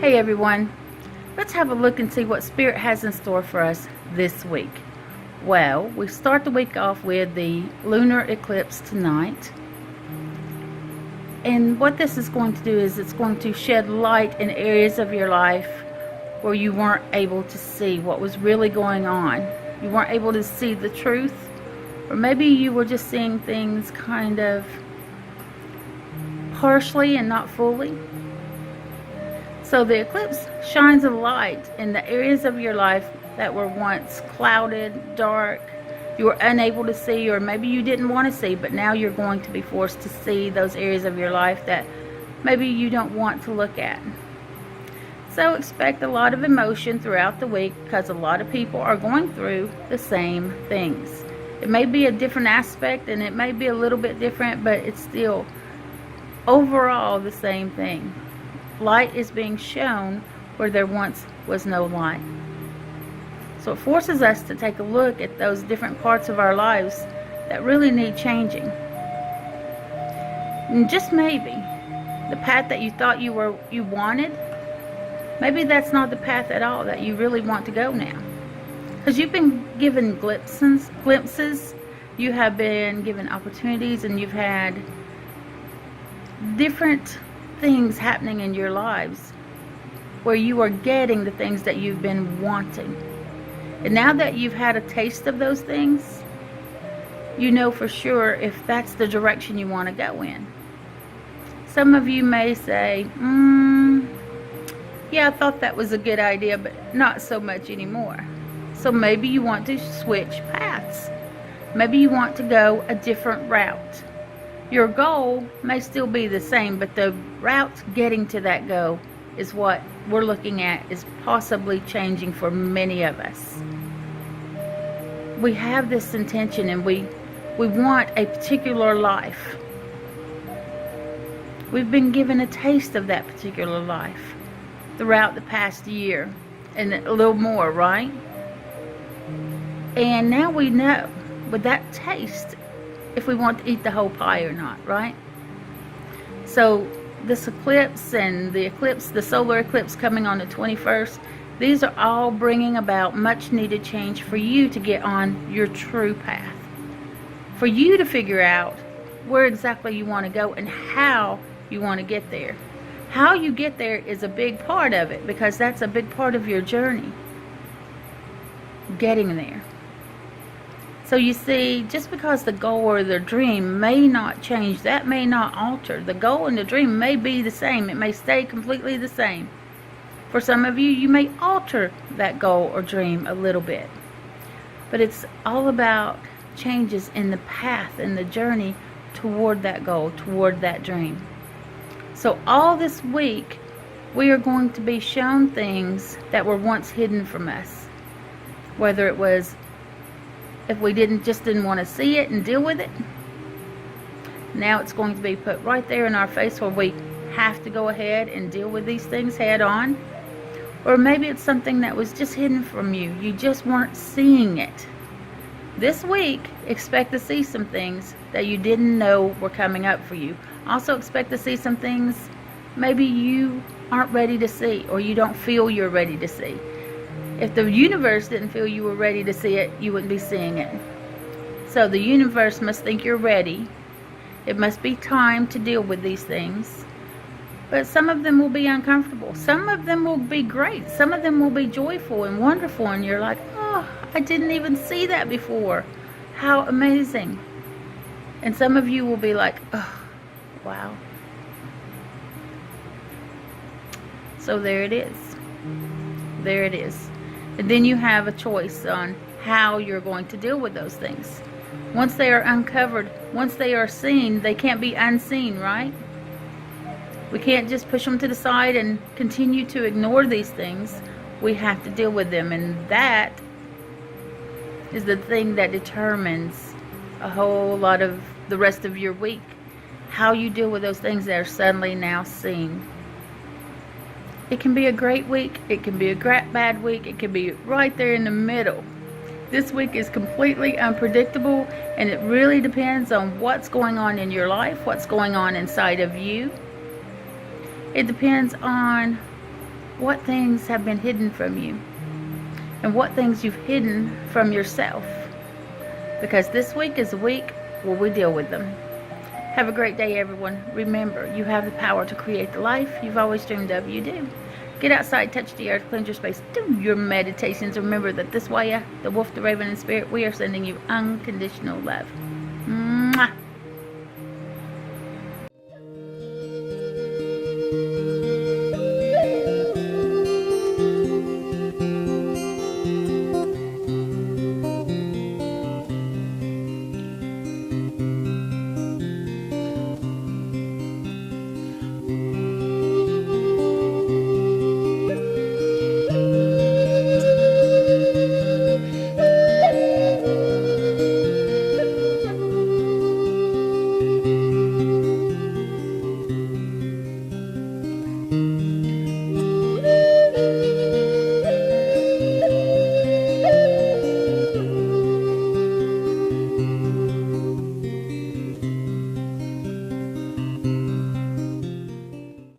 Hey everyone, let's have a look and see what Spirit has in store for us this week. Well, we start the week off with the lunar eclipse tonight. And what this is going to do is it's going to shed light in areas of your life where you weren't able to see what was really going on. You weren't able to see the truth, or maybe you were just seeing things kind of partially and not fully. So the eclipse shines a light in the areas of your life that were once clouded, dark, you were unable to see, or maybe you didn't want to see, but now you're going to be forced to see those areas of your life that maybe you don't want to look at. So expect a lot of emotion throughout the week because a lot of people are going through the same things. It may be a different aspect and it may be a little bit different, but it's still overall the same thing. Light is being shown where there once was no light. So it forces us to take a look at those different parts of our lives that really need changing. And just maybe the path that you thought you wanted, maybe that's not the path at all that you really want to go now. Because you've been given glimpses, you have been given opportunities, and you've had different things happening in your lives where you are getting the things that you've been wanting. And now that you've had a taste of those things, you know for sure if that's the direction you want to go in. Some of you may say, yeah, I thought that was a good idea, but not so much anymore. So maybe you want to switch paths. Maybe you want to go a different route. Your goal may still be the same, but the route getting to that goal is what we're looking at is possibly changing for many of us. We have this intention and we want a particular life. We've been given a taste of that particular life throughout the past year and a little more, right? And now we know with that taste if we want to eat the whole pie or not, right? So this eclipse and the solar eclipse coming on the 21st, these are all bringing about much needed change for you to get on your true path. For you to figure out where exactly you want to go and how you want to get there. How you get there is a big part of it because that's a big part of your journey. Getting there. So you see, just because the goal or the dream may not change, that may not alter. The goal and the dream may be the same. It may stay completely the same. For some of you, you may alter that goal or dream a little bit. But it's all about changes in the path and the journey toward that goal, toward that dream. So all this week, we are going to be shown things that were once hidden from us. Whether it was if we just didn't want to see it and deal with it, now it's going to be put right there in our face where we have to go ahead and deal with these things head on. Or maybe it's something that was just hidden from you. You just weren't seeing it. This week, expect to see some things that you didn't know were coming up for you. Also expect to see some things maybe you aren't ready to see or you don't feel you're ready to see. If the universe didn't feel you were ready to see it, you wouldn't be seeing it. So the universe must think you're ready. It must be time to deal with these things. But some of them will be uncomfortable. Some of them will be great. Some of them will be joyful and wonderful. And you're like, oh, I didn't even see that before. How amazing. And some of you will be like, oh, wow. So there it is. There it is. And then you have a choice on how you're going to deal with those things. Once they are uncovered, once they are seen, they can't be unseen, right? We can't just push them to the side and continue to ignore these things. We have to deal with them. And that is the thing that determines a whole lot of the rest of your week. How you deal with those things that are suddenly now seen. It can be a great week, it can be a bad week, it can be right there in the middle. This week is completely unpredictable, and it really depends on what's going on in your life, what's going on inside of you. It depends on what things have been hidden from you and what things you've hidden from yourself. Because this week is a week where we deal with them. Have a great day, everyone. Remember, you have the power to create the life you've always dreamed of. You do. Get outside, touch the earth, cleanse your space, do your meditations. Remember that this way, the wolf, the raven, and spirit, we are sending you unconditional love.